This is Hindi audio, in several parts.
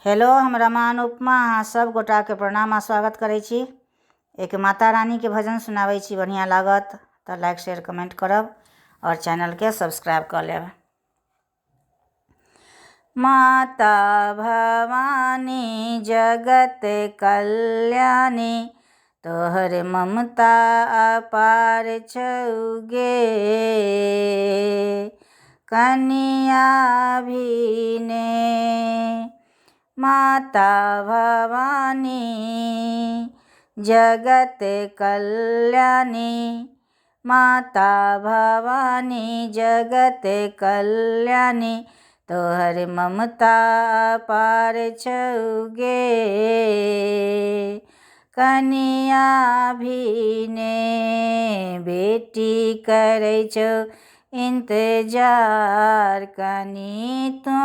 हेलो, हम रमा अनुपमा अहाँ सब गोटा के प्रणाम आ स्वागत करै छी। एक माता रानी के भजन सुनाबै छी, बढ़िया लागत तो लाइक शेयर कमेंट करब और चैनल के सब्सक्राइब कर लेब। माता भवानी जगत कल्याणी, तोहर ममता अपार छउगे। कनिया भी ने माता भवानी जगत कल्याणी, माता भवानी जगत कल्याणी, तोहर ममता अपार छउगे। कनिया भी ने बेटी करै छौ इंतजार, कनी तू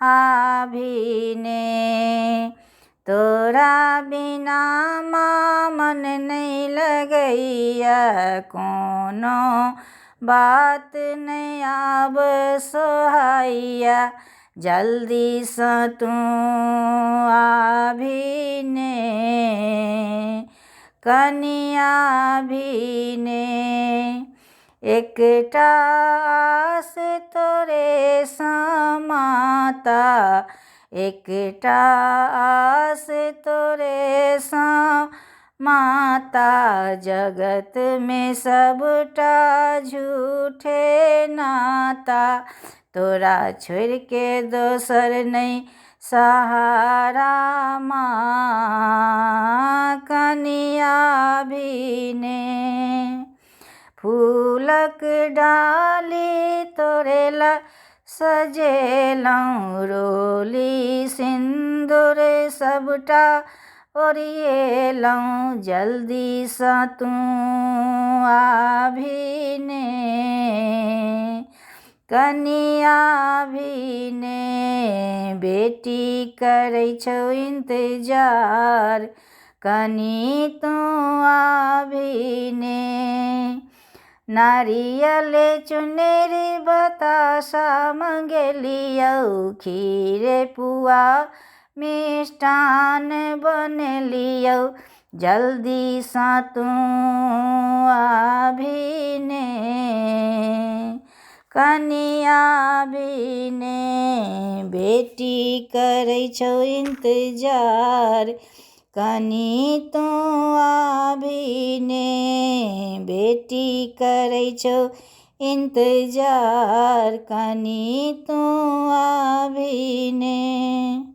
आभी ने तोरा बिना माँ मन नहीं लगैया, कोनो बात नहीं आब सोहाइया, जल्दी से तू आभी ने। कनिया भी ने एकटा आस तोरे समाता, एकटा आस तोरे माता, जगत में सबटा झूठे नाता, तोरा छोड़ के दोसर नहीं सहारा माँ। कनिया भी ने फूलक डाली तोरे ला सजेलौं, रोली सिंदूर सबटा ओरिएलौं, जल्दी से तू आभी ने। कनिया भी ने बेटी करै छौ इंतजार, कनी तू आभी ने। नारियल चुनरी बतासा मंगेलियौ, खीर पुआ मिष्टान बनलियौ, जल्दी से तू आभी ने। कनिया भी ने बेटी करै छौ इंतजार, कनी तू आभी ने बेटी करै छौ इंतजार, कनी तू आभी ने।